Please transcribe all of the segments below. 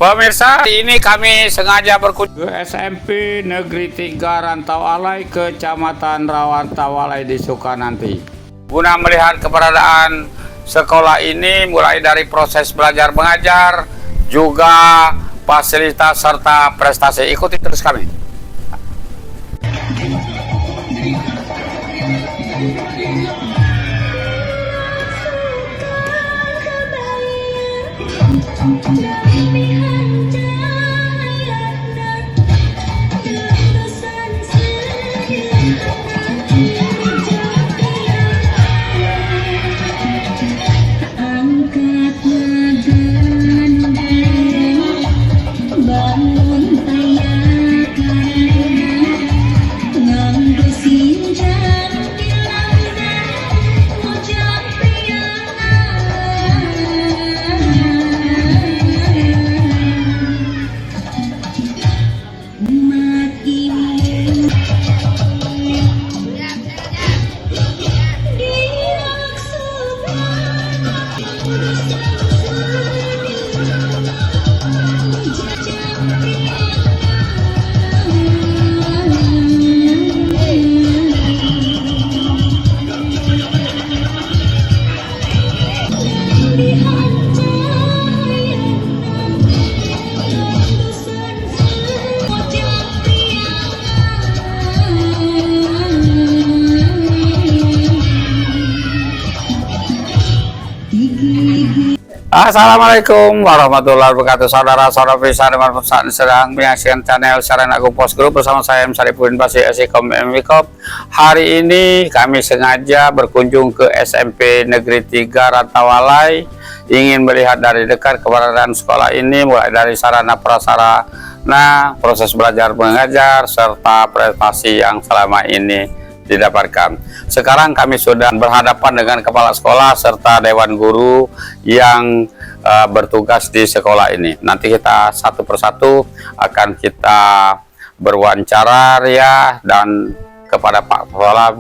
Pemirsa, ini kami sengaja berkunjung ke SMP Negeri 3 Rantau Alai, Kecamatan Rawantawalai di Sukananti, guna melihat keberadaan sekolah ini mulai dari proses belajar mengajar, juga fasilitas serta prestasi. Ikuti terus kami. Assalamualaikum warahmatullahi wabarakatuh, saudara-saudara saat sedang menyaksikan channel Sarana Kumpos Group bersama saya M. Saripudin Basi Esikom MWikop. Hari ini kami sengaja berkunjung ke SMP Negeri 3 Rantau Alai, ingin melihat dari dekat keberadaan sekolah ini, mulai dari sarana prasarana, proses belajar mengajar, serta prestasi yang selama ini didapatkan. Sekarang kami sudah berhadapan dengan kepala sekolah serta dewan guru yang bertugas di sekolah ini. Nanti kita satu persatu akan kita berwawancara ya, dan kepada Pak Kepala,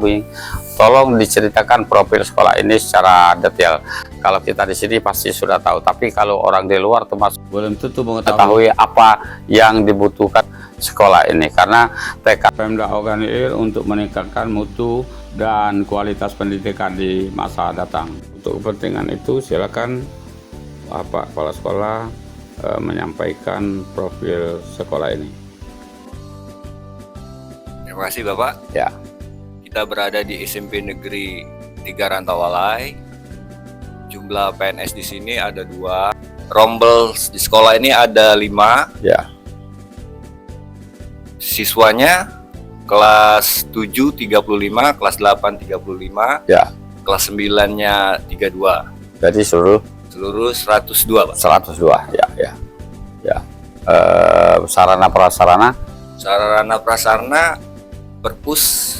tolong diceritakan profil sekolah ini secara detail. Kalau kita di sini pasti sudah tahu, tapi kalau orang di luar termasuk belum tentu mengetahui apa yang dibutuhkan sekolah ini, karena tekad Pemda Organir untuk meningkatkan mutu dan kualitas pendidikan di masa datang. Untuk kepentingan itu silakan Pak Kepala Sekolah menyampaikan profil sekolah ini. Terima kasih Bapak. Ya. Kita berada di SMP Negeri 3 Rantau Alai. Jumlah PNS di sini ada 2. Rombel di sekolah ini ada 5. Ya. Siswanya kelas 7 35, kelas 8 35, Ya. kelas 9-nya 32. Jadi seluruh 102, Pak. 102. Ya. Sarana prasarana. Sarana prasarana perpus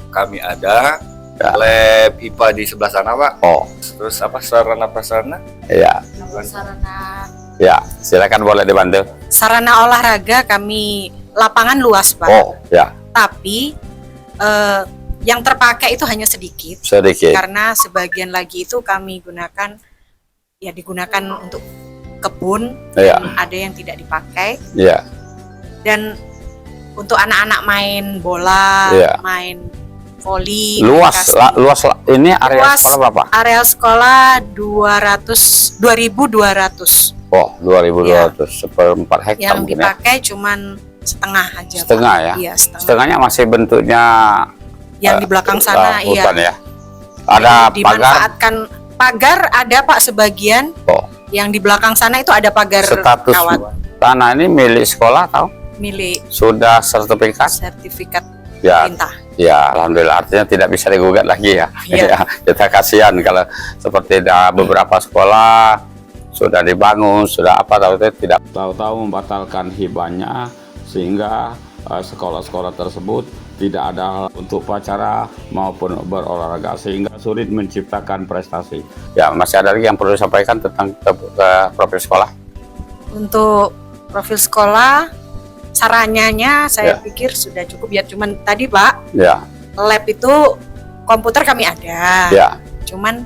kami ada. Ya. Lab IPA di sebelah sana, Pak. Oh. Terus apa sarana prasarana? Ya. Sarana Ya, silakan boleh dibantu. sarana olahraga kami lapangan luas, Pak. Oh, ya. Tapi yang terpakai itu hanya sedikit. Sedikit. Karena sebagian lagi itu kami gunakan, ya digunakan untuk kebun, Ya. dan ada yang tidak dipakai. Ya. Dan untuk anak-anak main bola, Ya. main voli, Luas ini area luas sekolah berapa? area sekolah 2.200. Oh, 2.200, seperempat hektar Yang mungkin ya. dipakai cuman setengah aja, Pak. Setengah ya? Iya, setengah. Setengahnya masih bentuknya Yang di belakang sana, iya. hutan ya. Ada pagar. Dimanfaatkan pagar ada, Pak, sebagian. Oh. Yang di belakang sana itu ada pagar Status kawat tanah ini milik sekolah atau milik sudah sertifikat? sertifikat Ya. pemerintah. Ya, alhamdulillah, artinya tidak bisa digugat lagi ya. Iya. Ya, kita kasihan kalau seperti beberapa sekolah sudah dibangun, sudah apa, tidak tahu-tahu membatalkan hibahnya, sehingga sekolah-sekolah tersebut tidak ada untuk upacara maupun berolahraga, sehingga sulit menciptakan prestasi. Ya, masih ada lagi yang perlu disampaikan tentang profil sekolah? Untuk profil sekolah, sarannya saya Ya. pikir sudah cukup ya. Cuman tadi, Pak, Ya. lab itu komputer kami ada. Ya. Cuman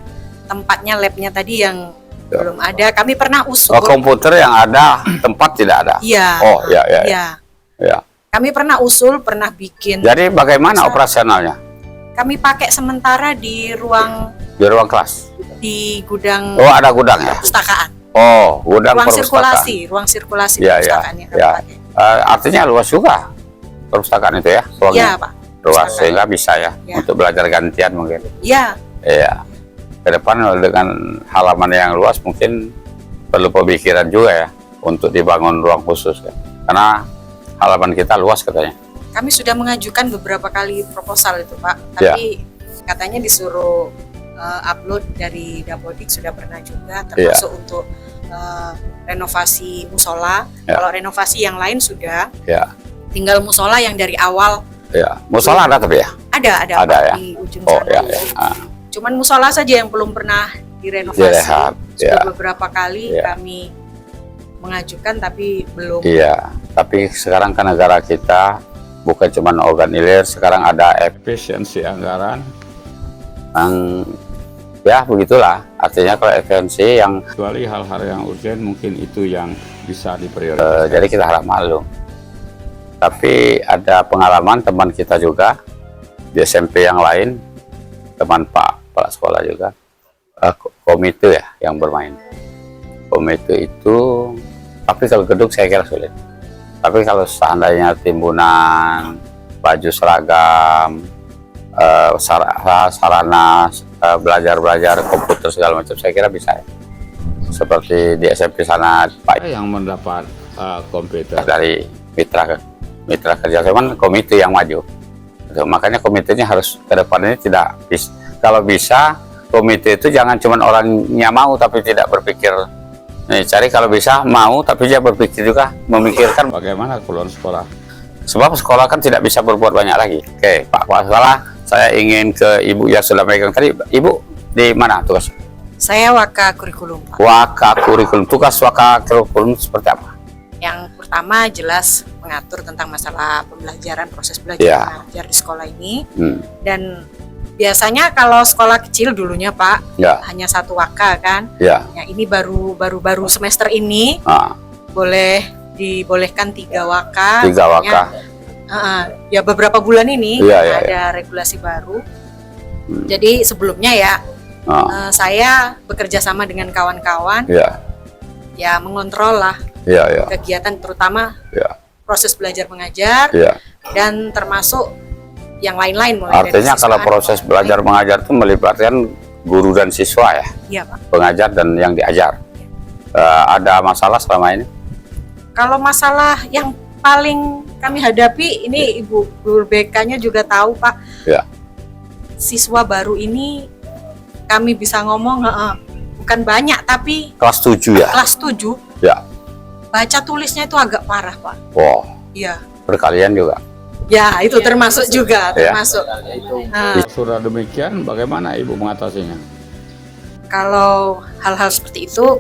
tempatnya labnya tadi yang Belum ada. Kami pernah usul. Oh, komputer yang ada, tempat tidak ada. Iya. Oh, ya, ya, ya. Iya. Ya. Kami pernah usul, pernah bikin. Jadi bagaimana Masa- operasionalnya? Kami pakai sementara di ruang Di ruang kelas. di gudang Oh, ada gudang ya? perpustakaan. Oh, gudang Ruang perpustakaan. sirkulasi Ya, ya, perpustakaan yang kami ya. pakai. Artinya luas juga perpustakaan itu ya? Ruangnya Iya, Pak. luas, Perpustakaan. sehingga bisa ya, Ya. untuk belajar gantian mungkin. Iya. Iya. Ke depan dengan halaman yang luas mungkin perlu pemikiran juga ya untuk dibangun ruang khusus ya. Karena halaman kita luas katanya. Kami sudah mengajukan beberapa kali proposal itu, Pak. Ya. Tapi katanya disuruh upload dari Dapodik, sudah pernah juga, Ya. termasuk untuk renovasi musola. Ya. Kalau renovasi yang lain sudah, Ya. tinggal musola yang dari awal Ya. Musola ada tapi ya? ada Ada Pak, ya? di ujung Oh, sana. ya, ya. Ah, Cuman musola saja yang belum pernah direnovasi. direhab. Sudah Ya. beberapa kali Ya. kami mengajukan tapi belum. Iya, tapi sekarang kan negara kita bukan cuma organ hilir, sekarang ada efisiensi anggaran. Yang ya begitulah, artinya kalau efisiensi yang Kecuali hal-hal yang urgent mungkin itu yang bisa diprioritaskan. jadi kita harap maklum. Tapi ada pengalaman teman kita juga di SMP yang lain, teman Pak Kepala Sekolah juga, komite ya yang bermain. Komite itu, tapi kalau gedung saya kira sulit. Tapi kalau seandainya timbunan, baju seragam, sarana belajar komputer segala macam, saya kira bisa ya. Seperti di SMP sana Pak Yang mendapat komputer. dari mitra kerja saya komite yang maju. Gitu. Makanya komitenya harus ke depan ini tidak bisa. Kalau bisa komite itu jangan cuma orangnya mau tapi tidak berpikir. Nih, cari kalau bisa mau tapi dia berpikir juga, memikirkan. Bagaimana keperluan sekolah? Sebab sekolah kan tidak bisa berbuat banyak lagi. Oke, Pak Kepala Sekolah, saya ingin ke Ibu yang sudah megang tadi. Ibu di mana tugas? Saya waka kurikulum, Pak. Waka kurikulum. Tugas waka kurikulum seperti apa? Yang pertama jelas mengatur tentang masalah pembelajaran, proses belajar Ya. mengajar di sekolah ini. Hmm. Dan biasanya kalau sekolah kecil dulunya, Pak, Ya, hanya satu waka kan. ya. Ya, ini baru semester ini Ah, dibolehkan 3 waka. 3 waka. Ya beberapa bulan ini Iya, karena iya, ada regulasi baru. Hmm. Jadi sebelumnya ya Ah, saya bekerja sama dengan kawan-kawan ya, ya mengontrol lah ya, ya, kegiatan terutama ya, proses belajar mengajar ya. dan termasuk yang lain-lain mulai dari Artinya kalau siswaan. proses belajar mengajar itu melibatkan guru dan siswa ya, Iya, Pak. pengajar dan yang diajar. Ada masalah selama ini? Kalau masalah yang paling kami hadapi ini Ibu Guru BK-nya juga tahu, Pak. Ya. Siswa baru ini kami bisa ngomong bukan banyak tapi Kelas 7 ya? kelas 7 Ya. baca tulisnya itu agak parah, Pak. Wow, Iya. berkalian juga. Ya, itu termasuk juga, Ya. termasuk. Nah, Sudah demikian, bagaimana Ibu mengatasinya? kalau hal-hal seperti itu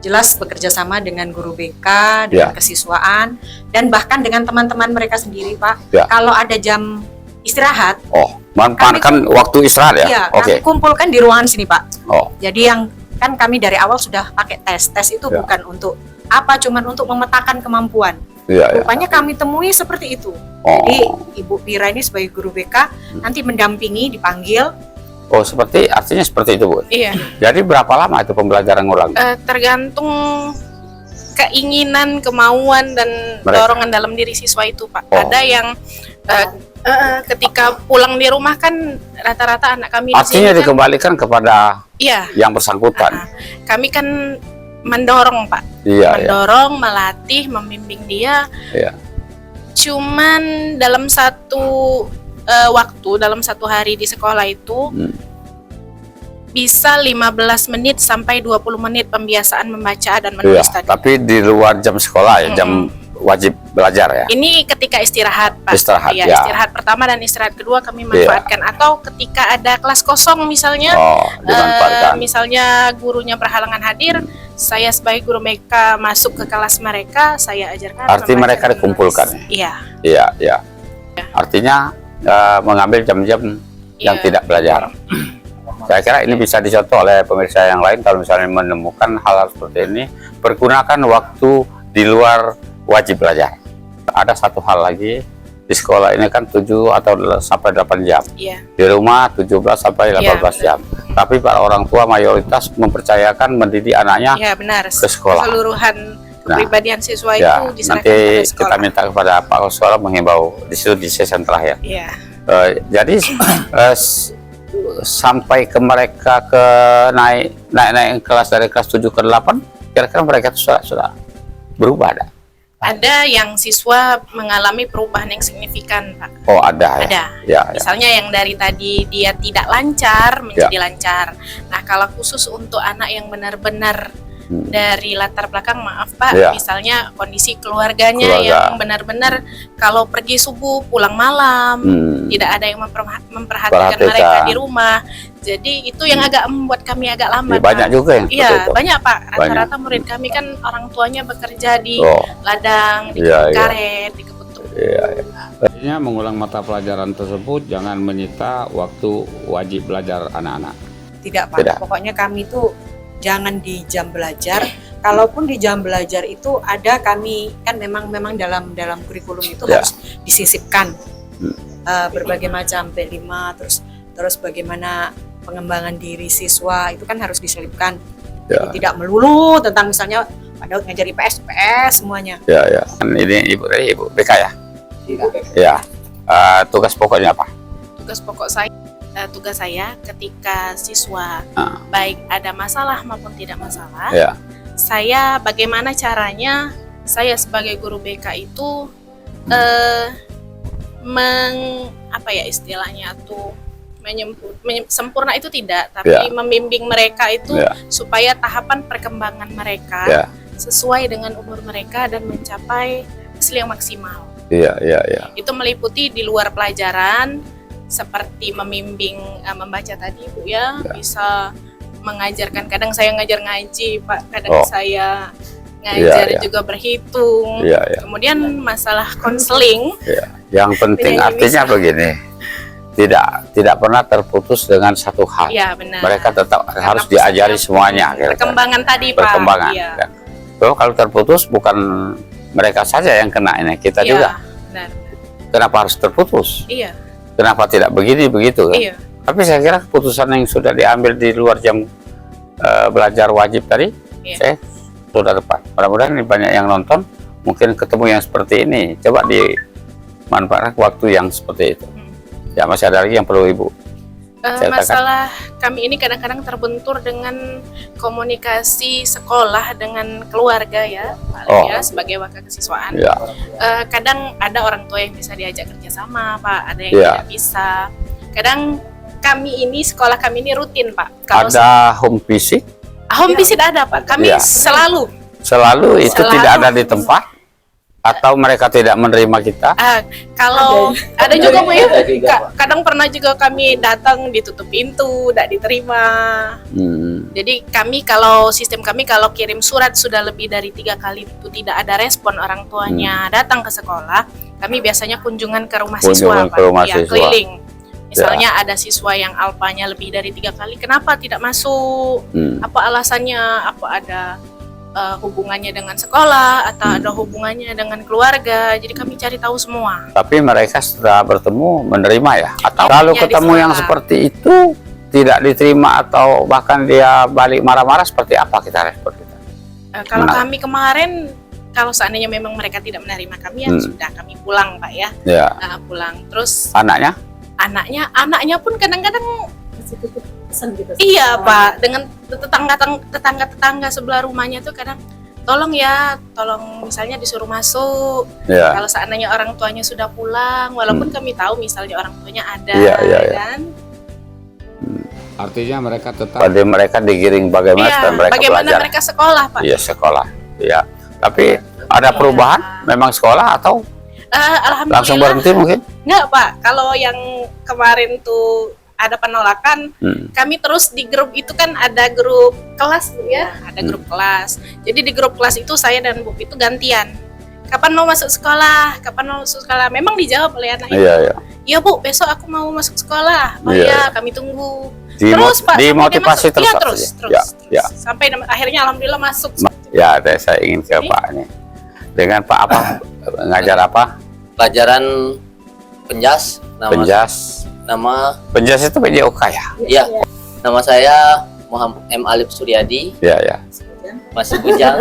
jelas bekerja sama dengan guru BK, dengan Ya. kesiswaan dan bahkan dengan teman-teman mereka sendiri, Pak. Ya. Kalau ada jam istirahat, Oh, manfaatkan waktu istirahat ya? ya Oke. kami kumpulkan di ruangan sini, Pak. Oh, Jadi yang kan kami dari awal sudah pakai tes. Tes itu Ya. bukan untuk apa, cuman untuk memetakan kemampuan. iya, iya. Rupanya kami temui seperti itu. Oh. Jadi Ibu Pira ini sebagai guru BK nanti mendampingi, dipanggil. Oh, artinya seperti itu, Bu. Iya, Jadi berapa lama itu pembelajaran ulang? tergantung keinginan, kemauan, dan Mereka. dorongan dalam diri siswa itu, Pak. Oh. Ada yang ketika pulang di rumah kan rata-rata anak kami di Artinya sini kan, dikembalikan kepada iya, yang bersangkutan. kami kan mendorong, Pak. Iya, iya. Mendorong, melatih, membimbing dia. Iya. Cuman dalam satu waktu, dalam satu hari di sekolah itu Hmm. bisa 15 menit sampai 20 menit pembiasaan membaca dan Iya, menulis tadi. tapi di luar jam sekolah ya, jam wajib belajar ya. Ini ketika istirahat, Pak. Istirahat, Iya, ya. istirahat pertama dan istirahat kedua kami manfaatkan. Atau ketika ada kelas kosong misalnya, Oh, dimanfaatkan. misalnya gurunya berhalangan hadir, saya sebagai guru mereka masuk ke kelas mereka, saya ajarkan. Arti membaca mereka dan dikumpulkan. menulis. Iya. Iya, iya. Artinya mengambil jam-jam yang Iya. tidak belajar. Saya kira ini bisa dicontoh oleh pemirsa yang lain kalau misalnya menemukan hal-hal seperti ini, pergunakan waktu di luar wajib belajar. Ada satu hal lagi, di sekolah ini kan 7 atau sampai 8 jam. Iya. Di rumah 17 sampai 18 Iya, jam. Tapi para orang tua mayoritas mempercayakan mendidik anaknya Ya benar. ke sekolah. Keseluruhan kepribadian siswa Ya, itu diserahkan nanti kepada kita sekolah. minta kepada Pak Sekolah menghimbau di situ di sesi terakhir. Iya. Jadi sampai ke mereka ke naik kelas dari kelas 7 ke 8, kira-kira mereka itu sudah berubah ada? Ada yang siswa mengalami perubahan yang signifikan, Pak. Oh ada ya? Ada. Ya, ya. Misalnya yang dari tadi dia tidak lancar menjadi lancar. Nah, kalau khusus untuk anak yang benar-benar dari latar belakang, maaf Pak, Ya. misalnya kondisi keluarganya yang benar-benar kalau pergi subuh pulang malam, tidak ada yang memperhatikan Perhatikan. mereka di rumah. Jadi itu yang agak membuat kami agak lambat. Banyak Pak. juga yang seperti Iya, itu. banyak Pak. Rata-rata murid kami kan orang tuanya bekerja di Oh, ladang, di Iya, iya. karet, di kebun tubuh. iya, iya. Artinya mengulang mata pelajaran tersebut jangan menyita waktu wajib belajar anak-anak. Tidak Pak, Tidak. pokoknya kami tuh jangan di jam belajar. Kalaupun di jam belajar itu ada, kami kan memang dalam kurikulum itu Ya. harus disisipkan berbagai macam P5, terus bagaimana pengembangan diri siswa itu kan harus diselipkan. Ya. Jadi tidak melulu tentang misalnya Pak Daud ngajari PS semuanya. Ya, ya. Ini Ibu BK ya? Ya. Tugas pokoknya apa? Tugas saya ketika siswa Ah. baik ada masalah maupun tidak masalah, Ya. saya bagaimana caranya saya sebagai guru BK itu apa ya istilahnya tuh sempurna itu tidak, tapi Ya. membimbing mereka itu Ya. supaya tahapan perkembangan mereka Ya. sesuai dengan umur mereka dan mencapai hasil yang maksimal. Iya, iya, iya. Itu meliputi di luar pelajaran seperti membimbing membaca tadi Bu ya, bisa mengajarkan, kadang saya ngajar ngaji Pak, kadang Oh. saya ngajar Iya, iya. juga berhitung. Iya, iya. Kemudian masalah konseling, Yang penting Tidak artinya bisa. begini, tidak pernah terputus dengan satu hal. ya benar. Mereka tetap harus pusatnya diajari semuanya. kira-kira. Perkembangan tadi Pak. Perkembangan. Iya. Ya. Kalau terputus bukan mereka saja yang kena ini, kita Iya, juga. benar. Kenapa harus terputus? Iya, Kenapa tidak begini begitu kan? iya. Tapi saya kira keputusan yang sudah diambil di luar jam belajar wajib tadi, Iya. saya sudah tepat. Mudah-mudahan ini banyak yang nonton, mungkin ketemu yang seperti ini. Coba dimanfaatkan waktu yang seperti itu. Ya, masih ada lagi yang perlu Ibu. Saya Masalah kami ini kadang-kadang terbentur dengan komunikasi sekolah dengan keluarga ya, Pak Oh. ya, sebagai wakil kesiswaan. Ya, Kadang ada orang tua yang bisa diajak kerjasama Pak, ada yang Iya. tidak bisa. Kadang kami ini, sekolah kami ini rutin Pak. Kalau ada home visit, home visit ada Pak, kami Iya. selalu. selalu itu Selalu. tidak ada di tempat, atau mereka tidak menerima kita. Kalau ada juga Bu ya, kadang pernah juga kami datang ditutup pintu, tidak diterima. Jadi kami kalau sistem kami kalau kirim surat sudah lebih dari 3 kali itu tidak ada respon orang tuanya datang ke sekolah, kami biasanya kunjungan ke rumah siswa Kunjungan ke rumah Ya, siswa. keliling. Misalnya ada siswa yang alpanya lebih dari 3 kali, kenapa tidak masuk? Apa alasannya? Apa ada hubungannya dengan sekolah atau ada hubungannya dengan keluarga? Jadi kami cari tahu semua. Tapi mereka setelah bertemu menerima ya, atau kalau Ya, ketemu yang diserah. seperti itu tidak diterima atau bahkan dia balik marah-marah, seperti apa kita respon kita? Kalau Menarik. kami kemarin, kalau seandainya memang mereka tidak menerima kami, ya sudah kami pulang Pak ya, Ya, pulang. Terus anaknya? anaknya pun kadang-kadang Pesan gitu. iya Pak, dengan tetangga sebelah rumahnya tuh kadang tolong misalnya disuruh masuk. Ya, Kalau seandainya orang tuanya sudah pulang, walaupun kami tahu misalnya orang tuanya ada, Iya, iya, iya. kan? Artinya mereka tetap pada mereka digiring bagaimana Iya, supaya mereka bagaimana belajar. mereka sekolah Pak? Iya, sekolah. Iya. Tapi ada perubahan memang sekolah atau Alhamdulillah. langsung berhenti mungkin? Enggak Pak, kalau yang kemarin tuh ada penolakan, kami terus di grup itu kan ada grup kelas Bu ya, ada grup kelas. Jadi di grup kelas itu saya dan Bu itu gantian. Kapan mau masuk sekolah? Kapan mau masuk sekolah? Memang dijawab oleh anak itu. Iya, iya. Iya Bu, besok aku mau masuk sekolah. Oh Iya, iya, kami tunggu. Terus Pak, sampai dia dimotivasi masuk. terus. Iya, Pak. terus. Ya, ya. Sampai akhirnya alhamdulillah masuk. Ya, saya ingin ke Pak ini. Dengan Pak apa? Ngajar apa? Pelajaran penjas, nama Penjas itu PJOK ya? ya, nama saya Muhammad M. Alif Suryadi, Ya, ya. masih bujang.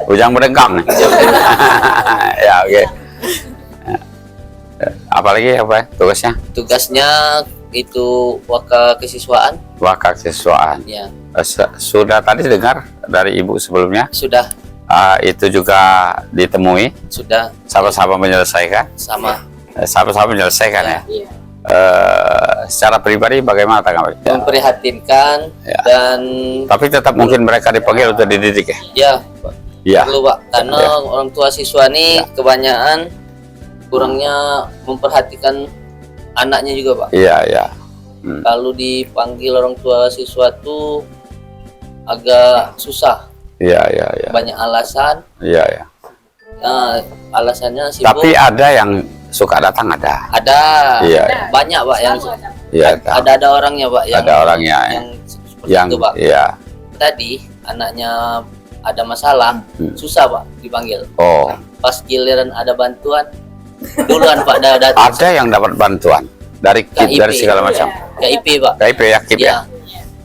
Ujang berdengkang. Ya, oke. Apalagi apa tugasnya? Tugasnya itu waka kesiswaan, Wakil siswaan. ya Sudah tadi dengar dari Ibu sebelumnya, sudah itu juga ditemui, sudah sama-sama menyelesaikan, sama sama-sama menyelesaikan ya. Iya. Secara pribadi bagaimana tanggapannya? memprihatinkan Ya. dan Tapi tetap mungkin mereka dipanggil untuk dididik ya? ya Iya. perlu Pak, karena Ya. orang tua siswa ini kebanyakan kurangnya memperhatikan anaknya juga Pak. Iya, iya. Kalau dipanggil orang tua siswa tuh agak susah, Iya, iya, iya. banyak alasan. Iya, iya. Nah, alasannya sibuk. Tapi ada yang suka datang ada. Ada Iya. banyak Pak yang Iya, tahu. ada orangnya Pak yang Ada orangnya yang seperti yang itu Pak. iya. Tadi anaknya ada masalah, susah Pak dipanggil. Oh, Pas giliran ada bantuan, duluan Pak datang. ada yang dapat bantuan dari KIP, dari segala macam. KIP Pak. KIP ya, KIP ya. Ya,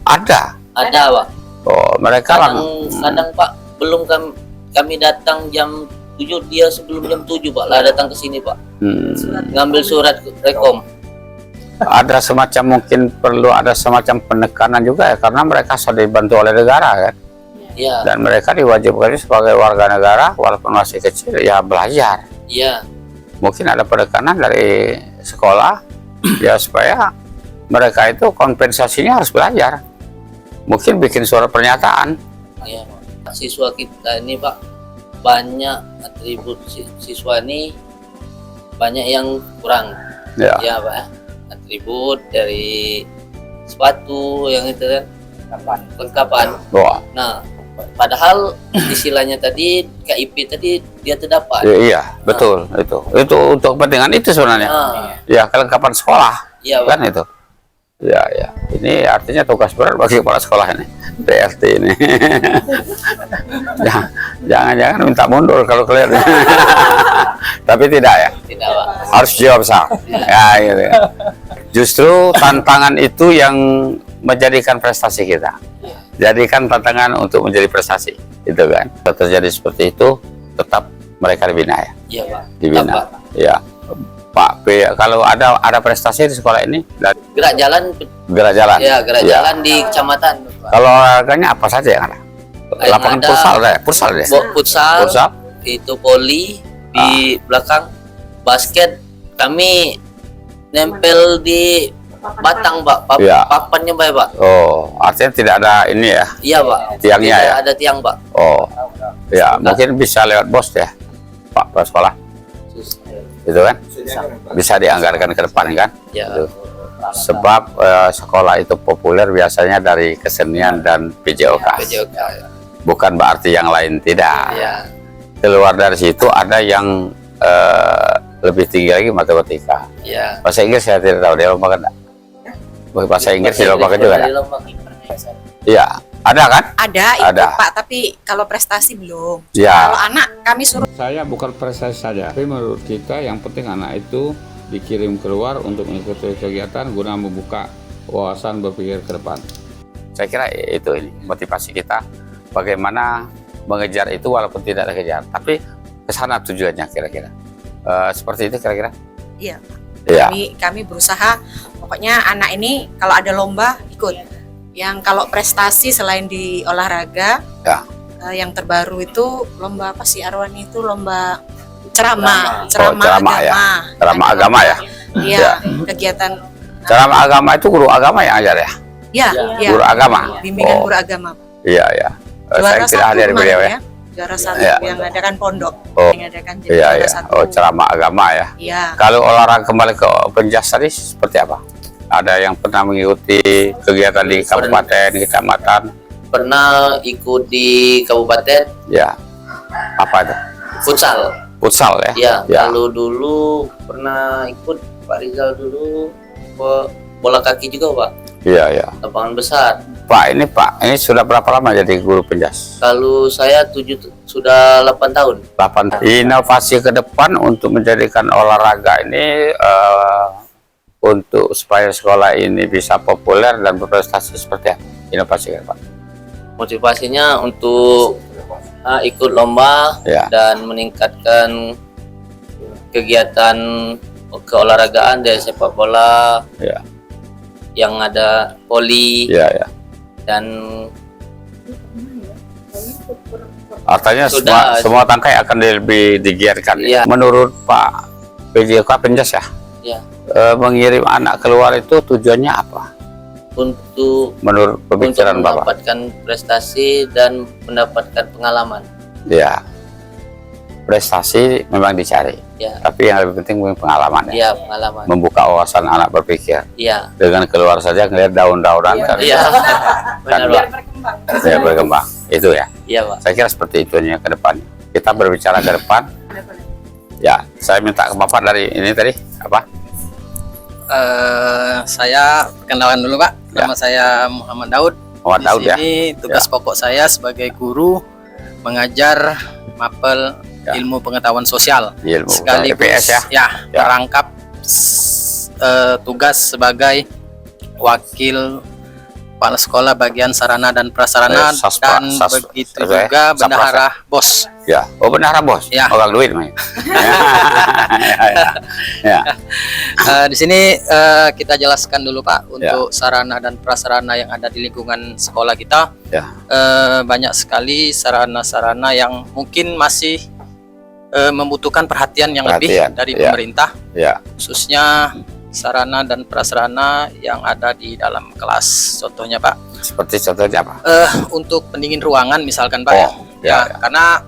Ada. ada Pak. Oh, mereka Kadang Pak belum kami datang jam 7, dia sebelum jam 7 Pak lah datang ke sini Pak. Ngambil surat rekom. Ada semacam mungkin perlu ada semacam penekanan juga ya, karena mereka sudah dibantu oleh negara kan, Iya, dan mereka diwajibkan sebagai warga negara walaupun masih kecil ya belajar. iya. Mungkin ada penekanan dari sekolah ya supaya mereka itu kompensasinya harus belajar. Mungkin bikin surat pernyataan. Iya, Pak. Siswa kita ini Pak banyak atribut siswa ini banyak yang kurang. Ya. Ya Pak, atribut dari sepatu yang itu kan kelengkapan. Wah, Nah, padahal istilahnya tadi KIP tadi dia terdapat. iya, betul itu untuk kepentingan itu sebenarnya. Nah, Ya, kelengkapan sekolah iya Pak. kan itu. Ya, ya. Ini artinya tugas berat bagi kepala sekolah ini, PRT ini. Jangan-jangan minta mundur kalau kelihatan. Tapi tidak ya. Tidak Pak. Harus jawab sah. Ya, gitu. Justru tantangan itu yang menjadikan prestasi kita. Jadikan tantangan untuk menjadi prestasi, itu kan. Kalau terjadi seperti itu, tetap mereka dibina ya. Iya Pak. Dibina. Pak. Ya. Pak P, kalau ada prestasi di sekolah ini, dan Gerak jalan, gerak jalan. ya gerak Ya. jalan di kecamatan. Pak. Kalau olahraganya apa saja yang ada? Yang Lapangan ada- futsal deh, futsal deh. Futsal, Futsal. itu poli di belakang, basket kami nempel di batang Pak, Iya. papannya Pak. Oh, artinya tidak ada ini ya? Iya Pak. Tiangnya Tidak ya? ada tiang Pak. Oh, ya mungkin bisa lewat bos ya, Pak Kepala Sekolah, itu kan? Bisa dianggarkan ke depan kan? Ya. Itu. Sebab sekolah itu populer biasanya dari kesenian dan PJOK. PJOK. Bukan berarti yang lain tidak. Ya. Keluar dari situ ada yang lebih tinggi lagi matematika. Ya. Bahasa Inggris saya tidak tahu dia lombakan enggak? Bahasa Inggris dilombakan juga enggak? Iya, ada kan? Ada itu Ada. Pak, tapi kalau prestasi belum. Ya. Kalau anak kami suruh Saya bukan prestasi saja, tapi menurut kita yang penting anak itu dikirim keluar untuk mengikuti kegiatan guna membuka wawasan berpikir ke depan. Saya kira itu ini motivasi kita, bagaimana mengejar itu walaupun tidak dikejar, tapi ke sana tujuannya kira-kira. Seperti itu kira-kira. Iya. Iya. kami berusaha pokoknya anak ini kalau ada lomba ikut. Yang kalau prestasi selain di olahraga, Ya. yang terbaru itu lomba apa sih Arwani itu lomba ceramah ceramah agama. ya. Ceramah agama ya. Iya, Ya. kegiatan Ceramah agama itu guru agama yang ajar ya. ya, ya. Guru agama. Bimbingan Oh, guru agama. iya ya. Saya Juara tidak hadir kemarin beliau ya. Juara satu Ya. yang adakan pondok. Oh. Yang adakan jadi Iya juara ya. satu. Oh, ceramah agama ya. Iya. Kalau olahraga kembali ke penjas tadi seperti apa? Ada yang pernah mengikuti kegiatan di kabupaten, kecamatan? Pernah ikut di kabupaten Ya. Apa itu? futsal. Futsal ya. Ya, Ya. lalu dulu pernah ikut Pak Rizal dulu bola kaki juga Pak, Iya, iya. lapangan besar. Pak, ini sudah berapa lama jadi guru penjas? Kalau saya sudah 8 tahun. 8. Inovasi ke depan untuk menjadikan olahraga ini untuk supaya sekolah ini bisa populer dan berprestasi seperti apa? Inovasi ke depan. Motivasinya untuk ikut lomba Ya. dan meningkatkan kegiatan keolahragaan dari sepak bola, Ya. yang ada voli Iya, ya. dan Artinya Sudah. semua tangkai akan lebih digiatkan. Iya. Menurut Pak PJK Penjas ya, ya mengirim anak keluar itu tujuannya apa? untuk Menurut pemikiran Bapak? mendapatkan prestasi dan mendapatkan pengalaman. Ya, prestasi memang dicari, Ya, tapi yang lebih penting mungkin pengalaman ya. ya pengalaman. Membuka wawasan anak berpikir. Ya, Dengan keluar saja ngelihat daun-daunan kan, iya. Benar Pak. ya berkembang. Itu ya. Iya Pak. Saya kira seperti itu ke depan. Kita berbicara ke depan. Ya, saya minta ke Bapak dari ini tadi apa? Saya perkenalan dulu Pak. Nama saya Muhammad Daud. Muhammad Daud Di ya. sini tugas pokok saya sebagai guru mengajar mapel Ya. ilmu pengetahuan sosial. Ilmu Sekaligus EPS ya. Ya. merangkap tugas sebagai wakil kepala sekolah bagian sarana dan prasarana Saspa, dan Sas- begitu apa ya? juga bendahara BOS. Ya. Oh benar bos. Ya. Orang duit mah. Ya. Di sini kita jelaskan dulu Pak untuk sarana dan prasarana yang ada di lingkungan sekolah kita. Ya. Banyak sekali sarana-sarana yang mungkin masih membutuhkan perhatian yang lebih dari ya. pemerintah, Ya. khususnya sarana dan prasarana yang ada di dalam kelas. Contohnya Pak, Seperti contohnya apa? untuk pendingin ruangan misalkan Pak Oh, ya, ya. karena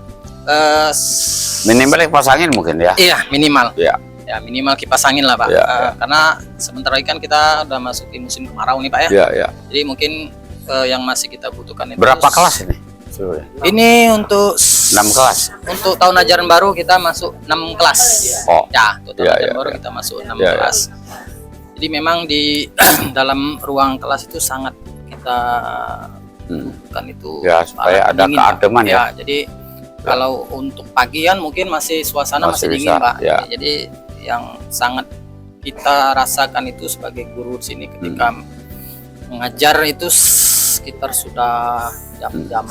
Minimal kipas angin mungkin ya. iya minimal. Ya. Ya minimal kipas angin lah Pak. Ya, ya. Karena sebentar lagi kan kita udah masuk di musim kemarau nih Pak ya. Ya, ya. Jadi mungkin yang masih kita butuhkan itu Berapa kelas ini? Seluruhnya? Ini untuk 6 kelas. Untuk tahun ajaran baru kita masuk 6 kelas. Oh. Ya, untuk tahun Ya, ajaran ya, baru ya. kita masuk 6 Ya, ya. kelas. Jadi memang di dalam ruang kelas itu sangat kita bukan itu Ya, supaya alat ada pendingin, Pak. keademan ya. Jadi kalau untuk pagian mungkin masih suasana Masih masih dingin, bisa, Pak. ya. Jadi yang sangat kita rasakan itu sebagai guru di sini ketika mengajar itu sekitar sudah jam-jam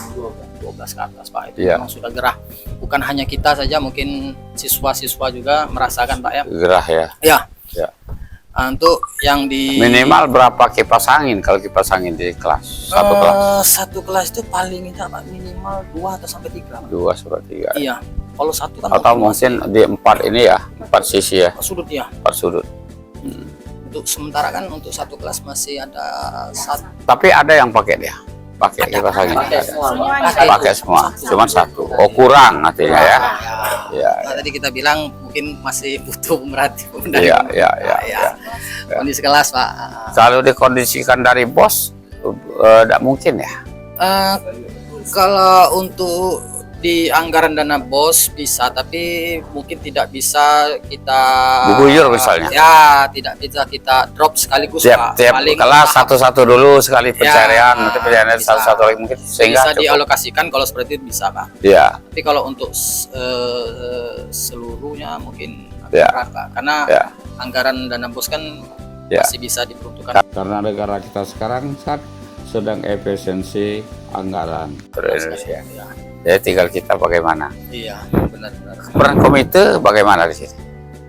12 ke atas Pak. Itu Ya. memang sudah gerah. Bukan hanya kita saja, mungkin siswa-siswa juga merasakan Pak ya. Gerah ya. Ya. Ya. Untuk yang di Minimal berapa kipas angin kalau kipas angin di kelas? Satu kelas? satu kelas itu paling tidak Pak, minimal 2 atau sampai 3. 2 sampai 3. Iya. Kalau satu kan Atau mungkin di 4 ini ya, 4 sisi ya, sudut ya. 4 sudut. Untuk sementara kan untuk satu kelas masih ada satu. Tapi ada yang pakai dia, pakai kipas angin. Pakai Ada. semua Pak. Pakai semua, cuman satu. Oh kurang artinya ya. Ya, Nah, tadi kita bilang mungkin masih butuh pemerhatian ya, ya, ya. ya. Kondisi kelas Pak. Kalau dikondisikan dari bos, tidak mungkin ya. Kalau untuk di anggaran dana BOS bisa, tapi mungkin tidak bisa kita Diguyur misalnya. Ya, tidak bisa kita drop sekaligus Pak. Tiap Paling kelas tahap satu-satu dulu sekali pencarian, Ya, nanti pencarian bisa. satu-satu lagi mungkin sehingga bisa cukup. dialokasikan kalau seperti itu bisa Pak. Ya, Tapi kalau untuk seluruhnya mungkin agak Ya. berat, Pak. Karena Ya. anggaran dana BOS kan Ya. masih bisa diperuntukkan. Karena negara kita sekarang sedang efisiensi anggaran. Indonesia. Jadi tinggal kita bagaimana. Iya, benar-benar. Peran komite bagaimana di sini?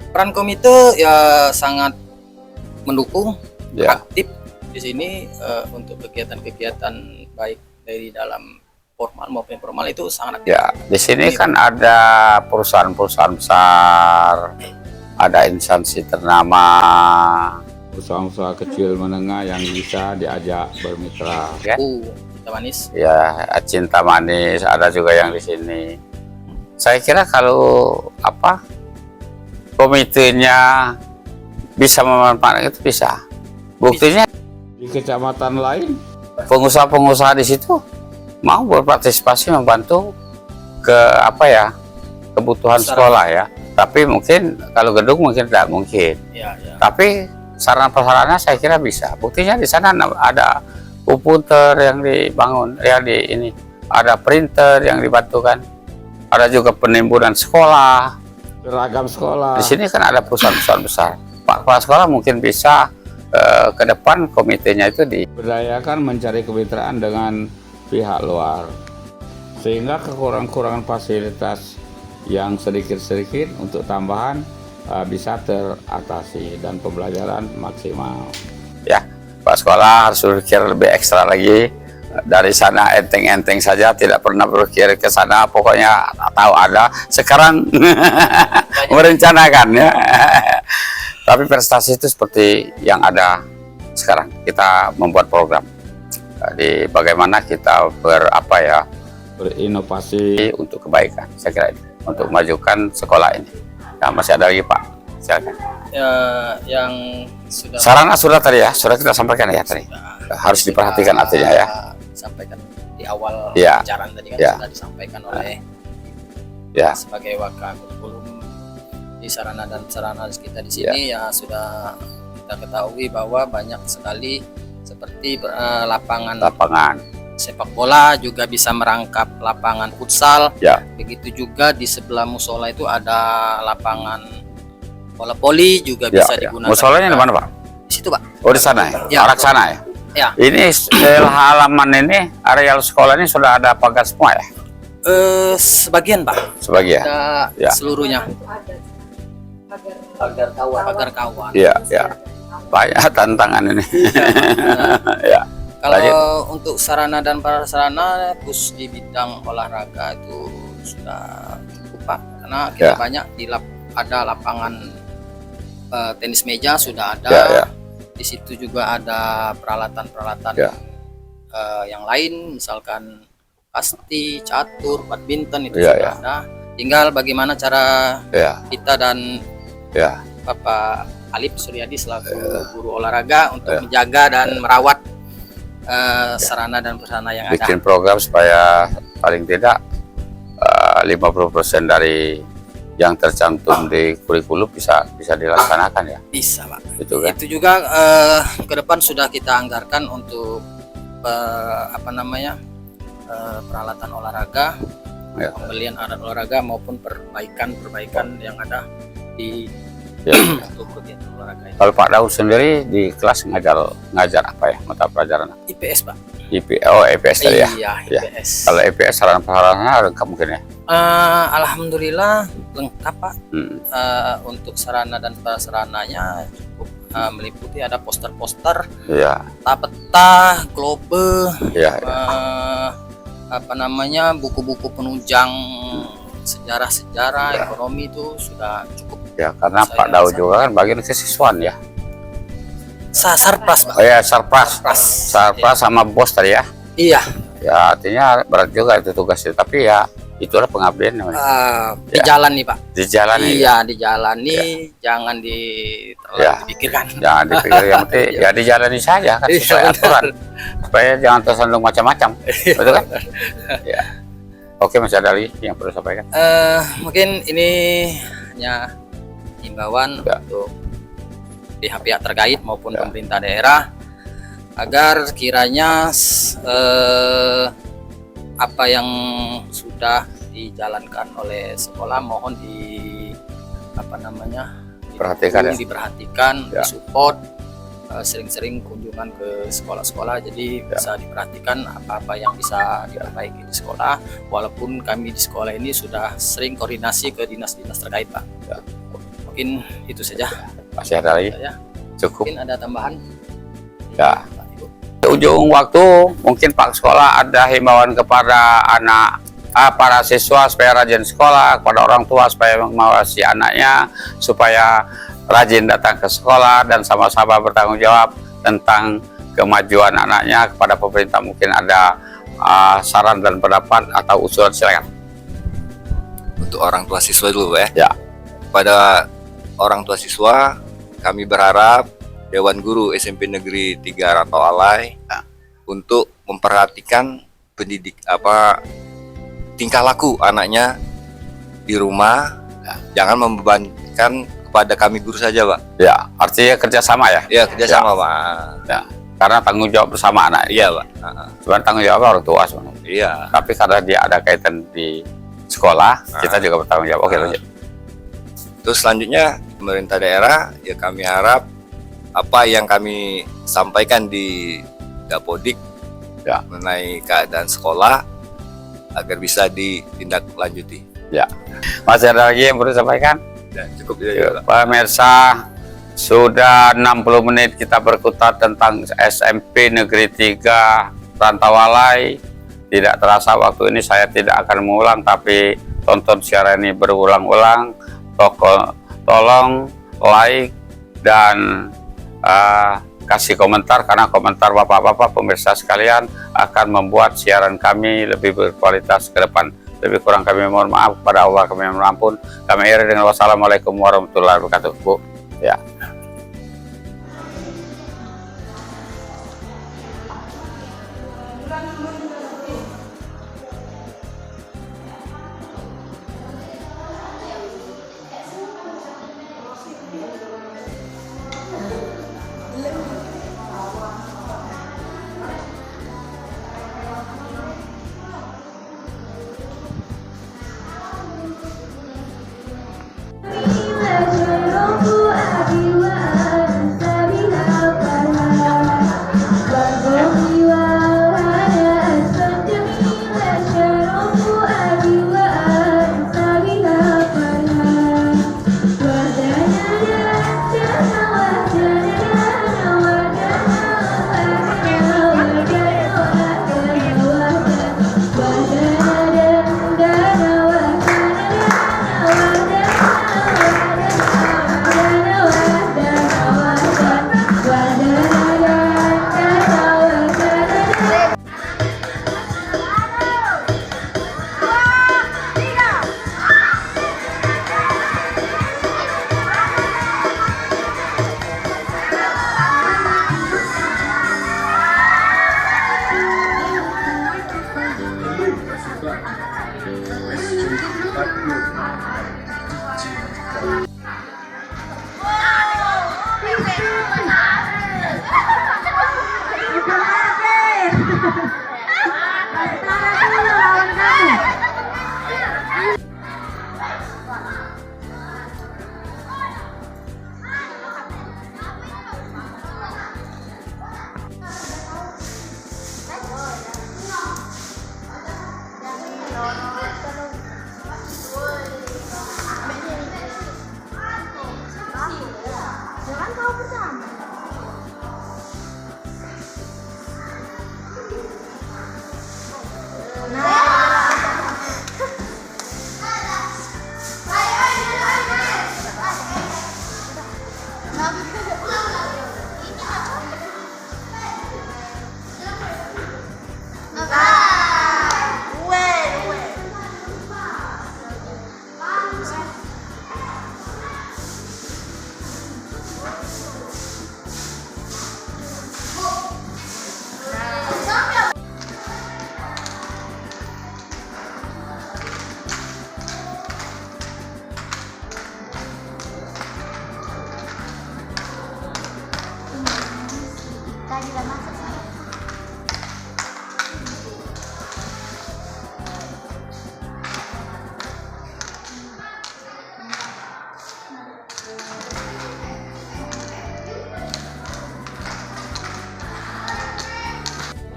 Peran komite ya sangat mendukung, Ya. aktif di sini untuk kegiatan-kegiatan baik dari dalam formal maupun informal itu sangat aktif. Ya, di sini kan ada perusahaan-perusahaan besar, ada instansi ternama. Usaha-usaha kecil menengah yang bisa diajak bermitra. Ya. Kita manis. Ya, Cinta Manis ada juga yang di sini. Saya kira kalau komitenya bisa memanfaatkan itu bisa. Buktinya Di kecamatan lain, pengusaha-pengusaha di situ mau berpartisipasi membantu ke kebutuhan sekolah ya. Tapi mungkin kalau gedung mungkin tidak mungkin. Ya, ya. Tapi sarana prasarana saya kira bisa. Buktinya di sana ada komputer yang dibangun, ya ini ada printer yang dibantukan, ada juga penimbunan sekolah, Seragam sekolah. di sini kan ada perusahaan-perusahaan besar. Pak kepala sekolah mungkin bisa ke depan komitenya itu Berdayakan mencari kemitraan dengan pihak luar, sehingga kekurangan fasilitas yang sedikit-sedikit untuk tambahan bisa teratasi dan pembelajaran maksimal. ya. Pak sekolah harus berpikir lebih ekstra lagi. Dari sana enteng-enteng saja, tidak pernah berpikir ke sana, pokoknya tahu ada sekarang merencanakan ya. Tapi prestasi itu seperti yang ada sekarang, kita membuat program di bagaimana kita Berinovasi untuk kebaikan, saya kira ini, untuk memajukan sekolah ini. Nah, masih ada lagi Pak, silakan. Ya, yang sudah Sarana sudah tadi ya, sudah kita sampaikan ya tadi, harus diperhatikan artinya ya. Sampaikan di awal Ya. pembicaraan tadi kan Ya. sudah disampaikan oleh Ya. sebagai wakil di sarana dan sarana kita di sini ya sudah kita ketahui bahwa banyak sekali seperti lapangan sepak bola, juga bisa merangkap lapangan futsal. Ya. Begitu juga di sebelah musola itu ada lapangan bola voli juga Ya, bisa ya. digunakan. Musolanya di mana Pak? Di situ Pak. Oh di sana ya, Ya. arah sana ya. Ya. Ini halaman ini, areal sekolah ini sudah ada pagar semua ya, Sebagian Pak. sebagian. Tidak Ya. seluruhnya. Pagar kawan. Pagar kawan. Iya, ya. Banyak tantangan ini. Ya. Kalau untuk sarana dan prasarana khusus di bidang olahraga itu sudah cukup Pak, karena kita Ya. banyak ada lapangan tenis meja sudah ada. Ya, ya. Di situ juga ada peralatan-peralatan Ya. yang lain, misalkan pasti, catur, badminton itu Ya, sudah ya. ada. Tinggal bagaimana cara Ya, kita dan ya. Bapak Alip Suryadi selaku guru olahraga untuk Ya. menjaga dan merawat sarana dan prasarana yang ada. Bikin program supaya paling tidak 50% dari yang tercantum di kurikulum bisa dilaksanakan ya. Bisa Pak. Gitu kan. Itu juga ke depan sudah kita anggarkan untuk peralatan olahraga, Ya. pembelian alat olahraga maupun perbaikan yang ada di Ya. untuk kegiatan olahraga ini. Kalau Pak Daud sendiri di kelas ngajar apa ya mata pelajaran? IPS Pak. EPS tadi ya. Iya, Ya. IPS. Kalau EPS sarana prasarana lengkap mungkin ya. Alhamdulillah lengkap Pak. Hmm. Untuk sarana dan prasarananya cukup meliputi ada poster-poster, Ya, peta, globe, ya, buku-buku penunjang sejarah-sejarah ekonomi itu sudah cukup. ya. Karena Saya Pak Daud rasa. juga kan bagian kesiswaan ya. Sarpras Pak. Oh ya, sarpras sama bos tadi ya. Iya. Ya artinya berat juga itu tugasnya. Tapi ya itulah pengabdian namanya. Di jalan nih Pak. Di jalan ya. Iya, dijalani, jangan terlalu Ya. dipikirkan. Jangan dipikir yang penting ya dijalani saja kan Iya, sesuai benar. aturan. Supaya jangan tersandung macam-macam. Betul kan? Ya. Oke, Mas ada lagi yang perlu sampaikan. Mungkin ini hanya himbauan Ya. untuk pihak-pihak terkait maupun pemerintah daerah agar kiranya apa yang sudah dijalankan oleh sekolah mohon Perhatikan ya. diperhatikan, Ya. disupport, sering-sering kunjungan ke sekolah-sekolah, jadi bisa diperhatikan apa-apa yang bisa diperbaiki di sekolah. Walaupun kami di sekolah ini sudah sering koordinasi ke dinas-dinas terkait Pak. Ya. Mungkin itu saja. Masih ada lagi? Ya. Cukup. Mungkin ada tambahan? Ya. Pak, Ibu. Di ujung waktu mungkin Pak Sekolah ada himbauan kepada para siswa supaya rajin sekolah, kepada orang tua supaya mengawasi anaknya supaya rajin datang ke sekolah dan sama-sama bertanggung jawab tentang kemajuan anaknya. Kepada pemerintah mungkin ada saran dan pendapat atau usulan, silakan. Untuk orang tua siswa dulu ya. Ya. Pada orang tua siswa, kami berharap Dewan Guru SMP Negeri 3 Rantau Alai untuk memperhatikan tingkah laku anaknya di rumah, jangan membebankan kepada kami guru saja, Pak. Ya, artinya kerjasama ya? Ya, kerjasama, Pak. Ya, karena tanggung jawab bersama anak. Iya, Pak. Sebenarnya tanggung jawab orang tua sebenarnya. Iya. Tapi karena dia ada kaitan di sekolah, kita juga bertanggung jawab. Oke, lanjut. Terus selanjutnya pemerintah daerah, ya kami harap apa yang kami sampaikan di Dapodik Ya. mengenai keadaan sekolah agar bisa ditindaklanjuti. Ya. Masih ada lagi yang perlu disampaikan? Dan cukup itu ya, Pak. Pemirsa, sudah 60 menit kita berkutat tentang SMP Negeri 3 Rantawalai. Tidak terasa waktu ini saya tidak akan mengulang, tapi tonton siaran ini berulang-ulang. Tolong like dan kasih komentar, karena komentar bapak-bapak pemirsa sekalian akan membuat siaran kami lebih berkualitas ke depan. Lebih kurang kami mohon maaf, kepada Allah kami mohon ampun. Kami akhiri dengan wassalamualaikum warahmatullahi wabarakatuh. Bu, ya.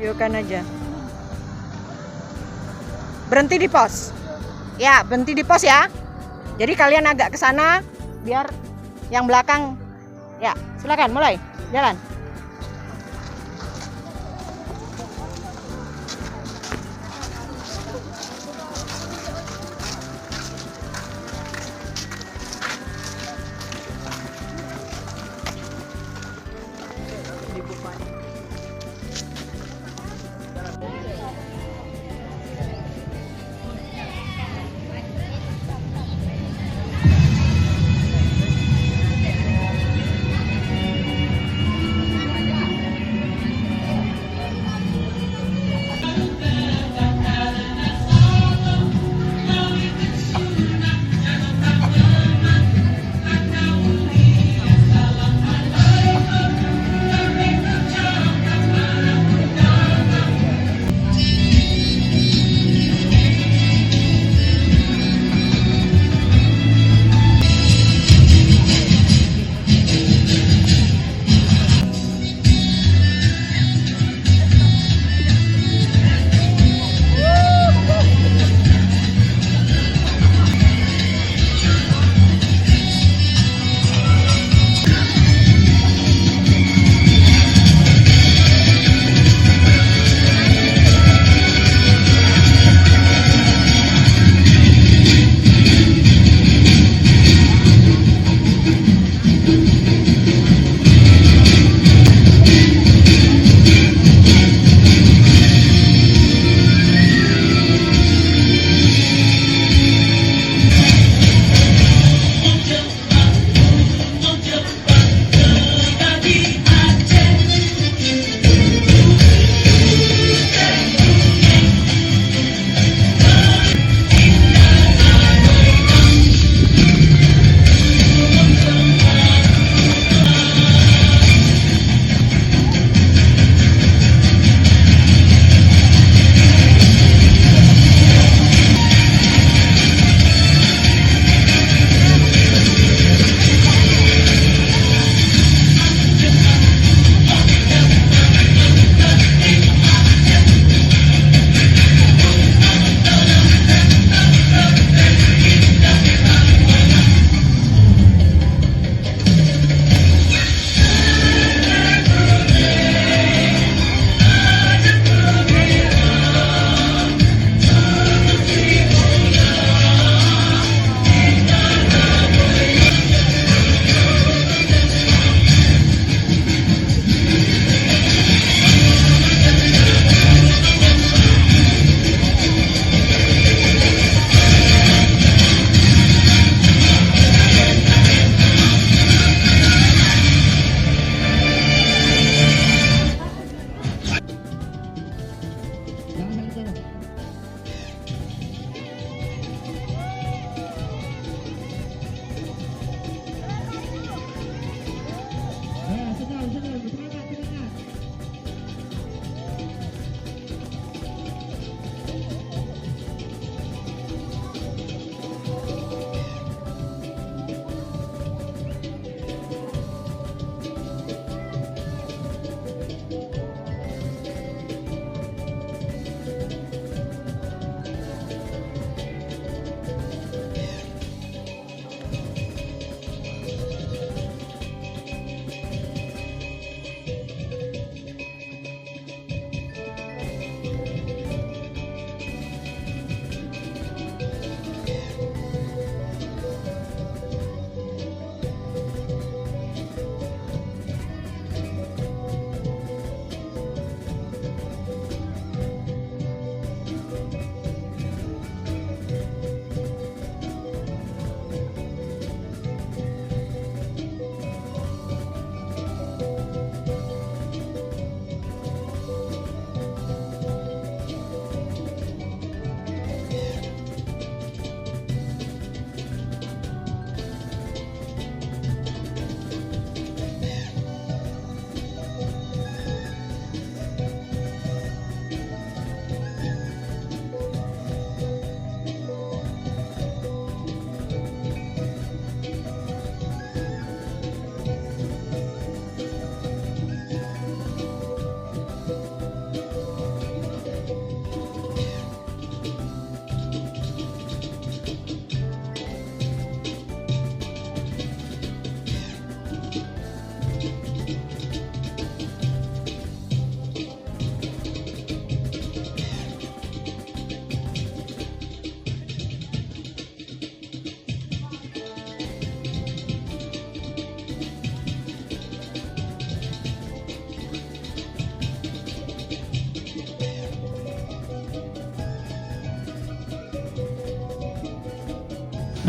Videokan aja. Berhenti di pos. Ya, berhenti di pos ya. Jadi kalian agak ke sana biar yang belakang. Ya, silakan mulai. Jalan.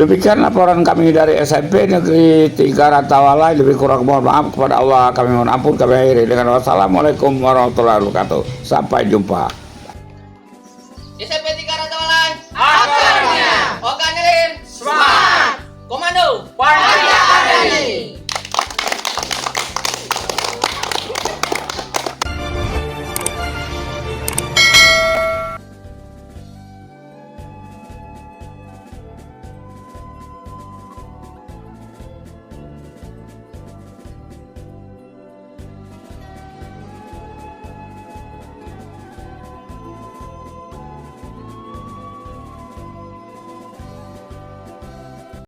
Demikian laporan kami dari SMP Negeri 3 Rantawalai. Lebih kurang mohon maaf kepada Allah. Kami mohon ampun. Kami akhiri dengan wassalamualaikum warahmatullahi wabarakatuh. Sampai jumpa.